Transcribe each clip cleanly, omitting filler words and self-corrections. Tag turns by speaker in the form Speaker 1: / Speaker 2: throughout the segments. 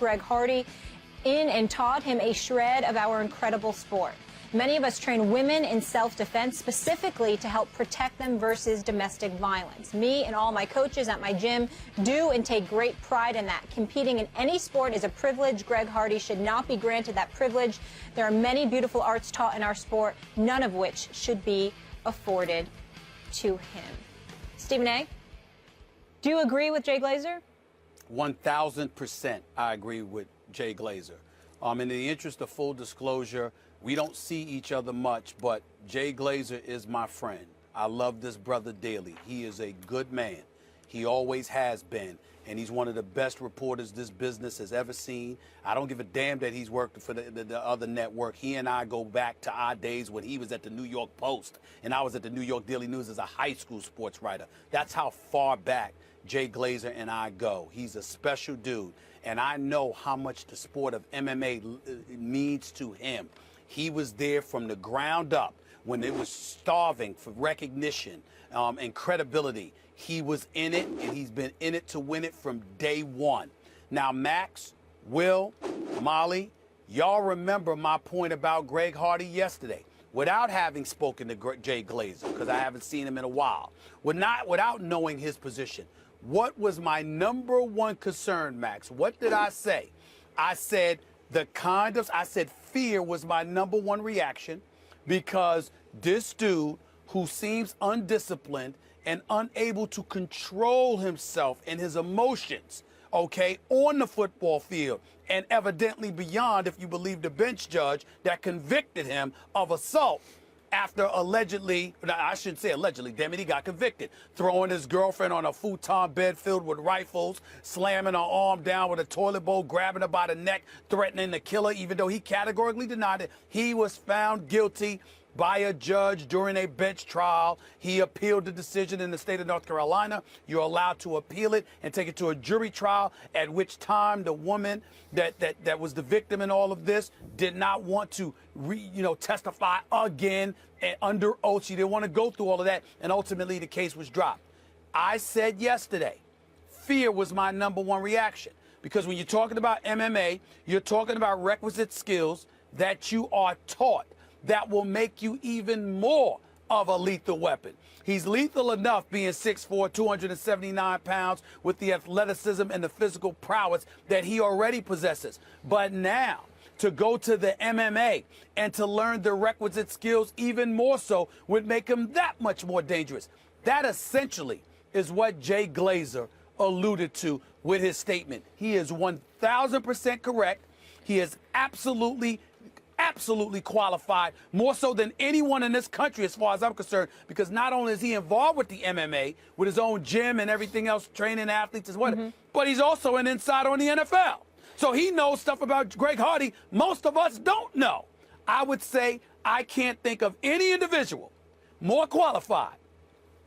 Speaker 1: Greg Hardy in and taught him a shred of our incredible sport. Many of us train women in self-defense specifically to help protect them versus domestic violence. Me and all my coaches at my gym do and take great pride in that. Competing in any sport is a privilege. Greg Hardy should not be granted that privilege. There are many beautiful arts taught in our sport, none of which should be afforded to him. Stephen A., do you agree with Jay Glazer?
Speaker 2: 1,000% I agree with Jay Glazer. In the interest of full disclosure, we don't see each other much, but Jay Glazer is my friend. I love this brother dearly. He is a good man. He always has been, and he's one of the best reporters this business has ever seen. I don't give a damn that he's worked for the other network. He and I go back to our days when he was at the New York Post, and I was at the New York Daily News as a high school sports writer. That's how far back Jay Glazer and I go. He's a special dude, and I know how much the sport of MMA means to him. He was there from the ground up when it was starving for recognition and credibility. He was in it, and he's been in it to win it from day one. Now, Max, Will, Molly, y'all remember my point about Greg Hardy yesterday. Without having spoken to Jay Glazer, because I haven't seen him in a while, without knowing his position, what was my number one concern, Max? What did I say? I said fear was my number one reaction, because this dude who seems undisciplined and unable to control himself and his emotions, okay, on the football field and evidently beyond, if you believe the bench judge that convicted him of assault after allegedly, I shouldn't say allegedly, damn it, he got convicted, throwing his girlfriend on a futon bed filled with rifles, slamming her arm down with a toilet bowl, grabbing her by the neck, threatening to kill her, even though he categorically denied it. He was found guilty by a judge during a bench trial. He appealed the decision in the state of North Carolina. You're allowed to appeal it and take it to a jury trial, at which time the woman that was the victim in all of this did not want to testify again and under oath. She didn't want to go through all of that, and ultimately the case was dropped. I said yesterday, fear was my number one reaction, because when you're talking about MMA, you're talking about requisite skills that you are taught that will make you even more of a lethal weapon. He's lethal enough being 6'4", 279 pounds, with the athleticism and the physical prowess that he already possesses. But now, to go to the MMA and to learn the requisite skills even more so would make him that much more dangerous. That essentially is what Jay Glazer alluded to with his statement. He is 1,000% correct. He is absolutely qualified, more so than anyone in this country as far as I'm concerned, because not only is he involved with the MMA, with his own gym and everything else, training athletes as well, but he's also an insider on the NFL. So he knows stuff about Greg Hardy most of us don't know. I would say I can't think of any individual more qualified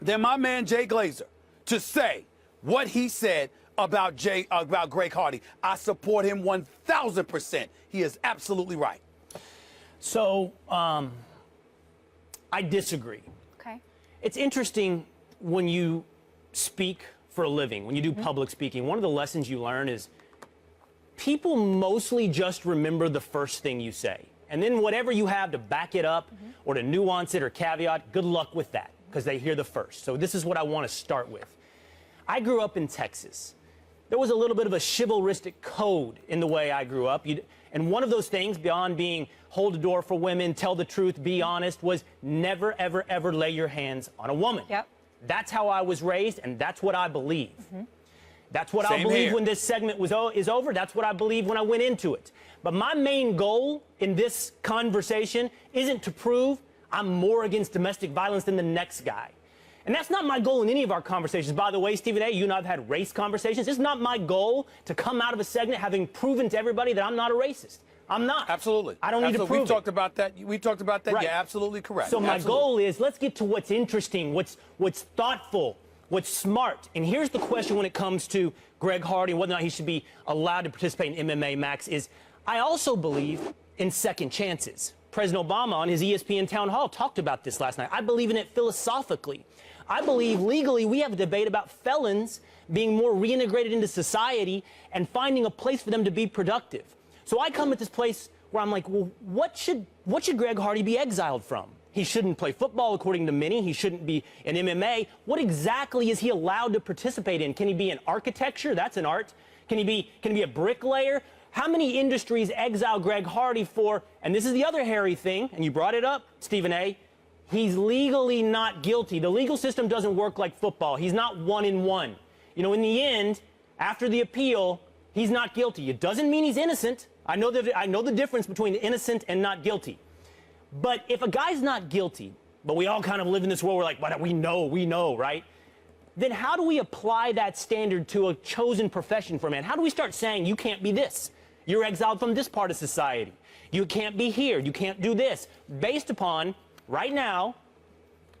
Speaker 2: than my man Jay Glazer to say what he said about Greg Hardy. I support him 1,000%. He is absolutely right.
Speaker 3: So, I disagree.
Speaker 1: Okay.
Speaker 3: It's interesting when you speak for a living, when you do public speaking, one of the lessons you learn is people mostly just remember the first thing you say. And then whatever you have to back it up or to nuance it or caveat, good luck with that, because they hear the first. So this is what I want to start with. I grew up in Texas. There was a little bit of a chivalristic code in the way I grew up. And one of those things, beyond being hold the door for women, tell the truth, be honest, was never, ever, ever lay your hands on a woman.
Speaker 1: Yep.
Speaker 3: That's how I was raised, and that's what I believe. That's what I
Speaker 2: Same
Speaker 3: believe
Speaker 2: here.
Speaker 3: when this segment is over. That's what I believe when I went into it. But my main goal in this conversation isn't to prove I'm more against domestic violence than the next guy. And that's not my goal in any of our conversations. By the way, Stephen A., you and I have had race conversations. It's not my goal to come out of a segment having proven to everybody that I'm not a racist. I'm not.
Speaker 2: Absolutely.
Speaker 3: I don't need to prove
Speaker 2: We've talked about that. We talked about that.
Speaker 3: Right.
Speaker 2: You're absolutely correct.
Speaker 3: So my goal is, let's get to what's interesting, what's thoughtful, what's smart. And here's the question when it comes to Greg Hardy and whether or not he should be allowed to participate in MMA, Max, is I also believe in second chances. President Obama on his ESPN town hall talked about this last night. I believe in it philosophically. I believe legally we have a debate about felons being more reintegrated into society and finding a place for them to be productive. So I come at this place where I'm like, well, what should Greg Hardy be exiled from? He shouldn't play football, according to many. He shouldn't be in MMA. What exactly is he allowed to participate in? Can he be in architecture? That's an art. Can he be a bricklayer? How many industries exile Greg Hardy for? And this is the other hairy thing, and you brought it up, Stephen A. He's legally not guilty. The legal system doesn't work like football. He's not 1-1. You know, in the end, after the appeal, he's not guilty. It doesn't mean he's innocent. I know the difference between innocent and not guilty. But if a guy's not guilty, but we all kind of live in this world, we're like, but we know, right? Then how do we apply that standard to a chosen profession for a man? How do we start saying you can't be this? You're exiled from this part of society. You can't be here. You can't do this. Based upon, right now,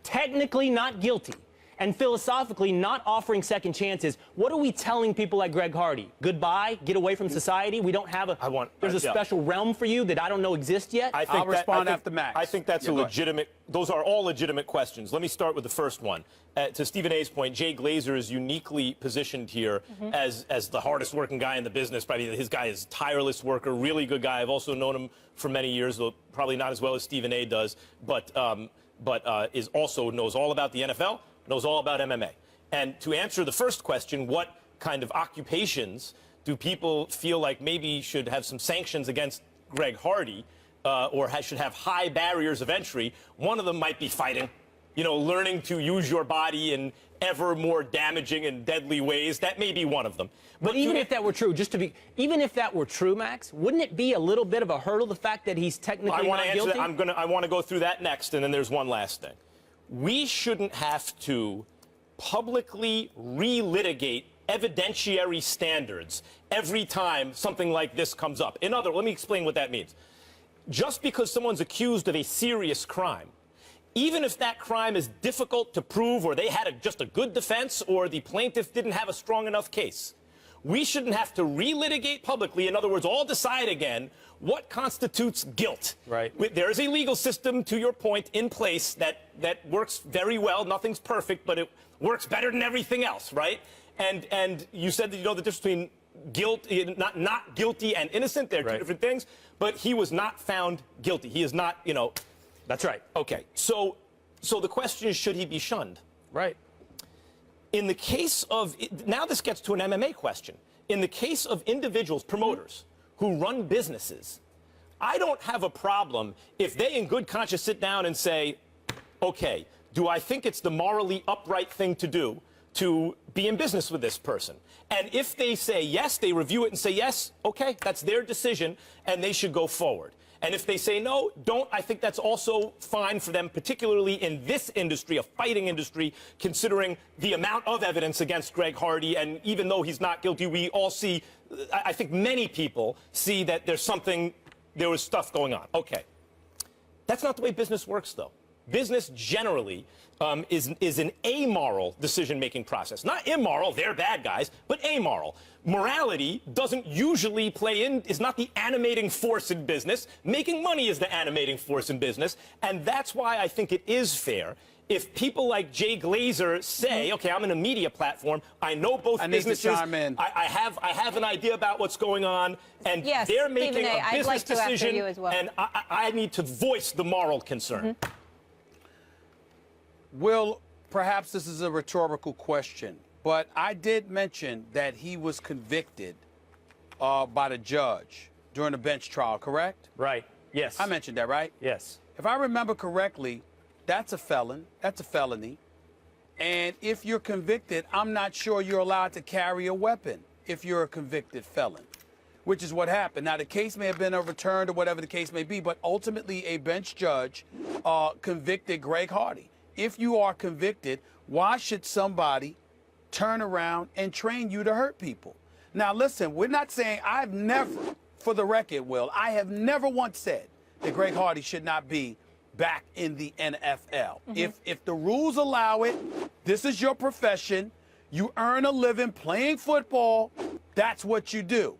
Speaker 3: technically not guilty and philosophically not offering second chances, what are we telling people like Greg Hardy? Goodbye? Get away from society? We don't have a... There's a special realm for you that I don't know exists yet?
Speaker 2: I'll respond after Max.
Speaker 4: I think that's a legitimate... Those are all legitimate questions. Let me start with the first one. To Stephen A's point, Jay Glazer is uniquely positioned here as the hardest working guy in the business. Probably his guy is a tireless worker, really good guy. I've also known him for many years, though probably not as well as Stephen A does, but is also knows all about the NFL, knows all about MMA. And to answer the first question, what kind of occupations do people feel like maybe should have some sanctions against Greg Hardy or should have high barriers of entry? One of them might be fighting. You know, learning to use your body in ever more damaging and deadly ways. That may be one of them.
Speaker 3: But even if that were true, even if that were true, Max, wouldn't it be a little bit of a hurdle, the fact that he's technically not guilty?
Speaker 4: I want to go through that next, and then there's one last thing. We shouldn't have to publicly relitigate evidentiary standards every time something like this comes up. Let me explain what that means. Just because someone's accused of a serious crime, even if that crime is difficult to prove, or they had just a good defense, or the plaintiff didn't have a strong enough case, we shouldn't have to relitigate publicly, in other words, all decide again what constitutes guilt.
Speaker 3: Right.
Speaker 4: There is a legal system, to your point, in place that works very well. Nothing's perfect, but it works better than everything else, right? And you said that you know the difference between not guilty and innocent. They're two different things. But he was not found guilty. He is not, you know.
Speaker 3: That's right.
Speaker 4: Okay. So the question is, should he be shunned?
Speaker 3: Right.
Speaker 4: In the case of, now this gets to an MMA question. In the case of individuals, promoters, who run businesses, I don't have a problem if they in good conscience sit down and say, okay, do I think it's the morally upright thing to do to be in business with this person? And if they say yes, they review it and say yes, okay, that's their decision, and they should go forward. And if they say no, don't, I think that's also fine for them, particularly in this industry, a fighting industry, considering the amount of evidence against Greg Hardy. And even though he's not guilty, we all see, I think many people see that there was stuff going on. Okay. That's not the way business works, though. Business generally is an amoral decision-making process. Not immoral, they're bad guys, but amoral. Morality doesn't usually is not the animating force in business. Making money is the animating force in business. And that's why I think it is fair if people like Jay Glazer say, okay, I'm in a media platform, I know both businesses, I have an idea about what's going on, and
Speaker 1: yes,
Speaker 4: they're making
Speaker 1: Stephen A,
Speaker 4: a business decision,
Speaker 1: you as well.
Speaker 4: and I need to voice the moral concern.
Speaker 2: Will, perhaps this is a rhetorical question, but I did mention that he was convicted by the judge during a bench trial, correct?
Speaker 3: Right. Yes.
Speaker 2: I mentioned that, right?
Speaker 3: Yes.
Speaker 2: If I remember correctly, that's a felon. That's a felony. And if you're convicted, I'm not sure you're allowed to carry a weapon if you're a convicted felon, which is what happened. Now, the case may have been overturned or whatever the case may be, but ultimately a bench judge convicted Greg Hardy. If you are convicted, why should somebody turn around and train you to hurt people? Now, listen, we're not saying, I've never, for the record, Will, I have never once said that Greg Hardy should not be back in the NFL. If the rules allow it, this is your profession, you earn a living playing football, that's what you do.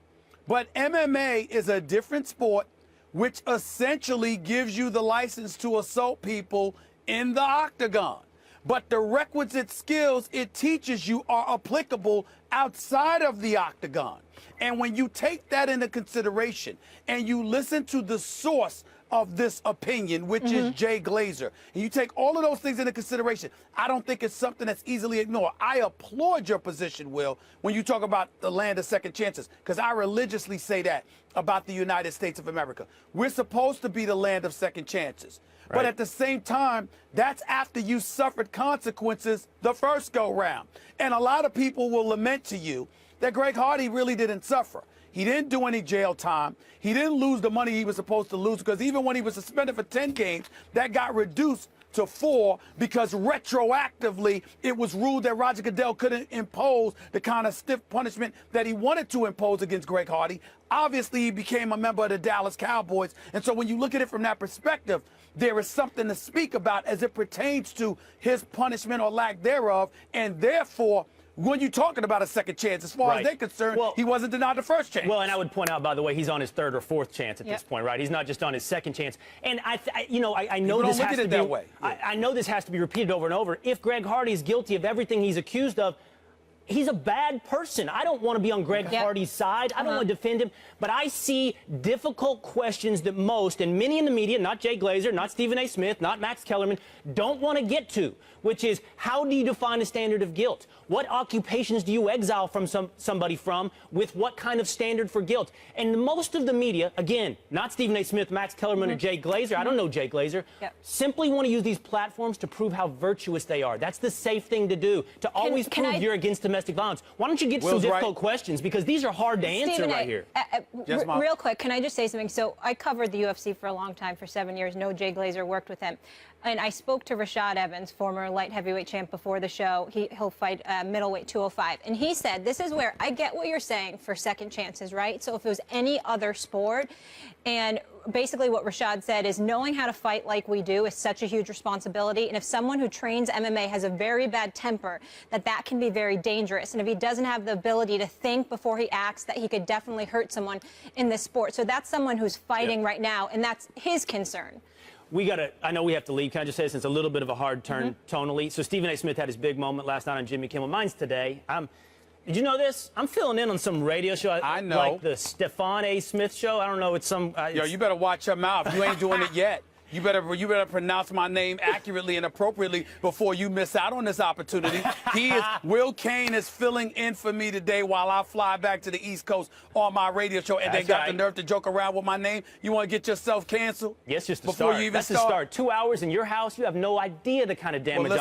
Speaker 2: But MMA is a different sport, which essentially gives you the license to assault people in the octagon. but the requisite skills it teaches you are applicable outside of the octagon. And when you take that into consideration and you listen to the source of this opinion, which is Jay Glazer, and you take all of those things into consideration, I don't think it's something that's easily ignored. I applaud your position, Will, when you talk about the land of second chances, because I religiously say that about the United States of America. We're supposed to be the land of second chances. But at the same time, that's after you suffered consequences the first go round. And a lot of people will lament to you that Greg Hardy really didn't suffer. He didn't do any jail time. He didn't lose the money he was supposed to lose, because even when he was suspended for 10 games, that got reduced to 4 because retroactively it was ruled that Roger Goodell couldn't impose the kind of stiff punishment that he wanted to impose against Greg Hardy. Obviously, he became a member of the Dallas Cowboys. And so when you look at it from that perspective, there is something to speak about as it pertains to his punishment or lack thereof. And therefore, when you're talking about a second chance, as far as they're concerned, he wasn't denied the first chance.
Speaker 3: Well, and I would point out, by the way, he's on his third or fourth chance at this point, right? He's not just on his second chance. And I know this has to be I know this has to be repeated over and over. If Greg Hardy is guilty of everything he's accused of, he's a bad person. I don't want to be on Greg Hardy's side. I don't want to defend him. But I see difficult questions that most, and many in the media, not Jay Glazer, not Stephen A. Smith, not Max Kellerman, don't want to get to, which is, how do you define a standard of guilt? What occupations do you exile from somebody from with what kind of standard for guilt? And most of the media, again, not Stephen A. Smith, Max Kellerman, or Jay Glazer, I don't know Jay Glazer, simply want to use these platforms to prove how virtuous they are. That's the safe thing to do, to always prove you're against domestic violence. Why don't you get to some difficult questions, because these are hard to answer right here.
Speaker 1: Real quick, can I just say something? So I covered the UFC for a long time, for 7 years. No, Jay Glazer, worked with him. And I spoke to Rashad Evans, former light heavyweight champ, before the show. He'll fight middleweight 205. And he said, this is where I get what you're saying for second chances, right? So if it was any other sport, and basically what Rashad said is, knowing how to fight like we do is such a huge responsibility. And if someone who trains MMA has a very bad temper, that can be very dangerous. And if he doesn't have the ability to think before he acts, that he could definitely hurt someone in this sport. So that's someone who's fighting right now, and that's his concern.
Speaker 3: I know we have to leave. Can I just say, since a little bit of a hard turn tonally? So Stephen A. Smith had his big moment last night on Jimmy Kimmel. Mine's today. Did you know this? I'm filling in on some radio show.
Speaker 2: I know.
Speaker 3: Like the Stephen A. Smith show. I don't know. It's some...
Speaker 2: Yo, you better watch your mouth. You ain't doing it yet. You better pronounce my name accurately and appropriately before you miss out on this opportunity. Will Kane is filling in for me today while I fly back to the East Coast on my radio show, and they got the nerve to joke around with my name. You want to get yourself canceled?
Speaker 3: Yes, just to
Speaker 2: before
Speaker 3: start.
Speaker 2: You even
Speaker 3: That's
Speaker 2: start.
Speaker 3: to start. 2 hours in your house, you have no idea the kind of damage.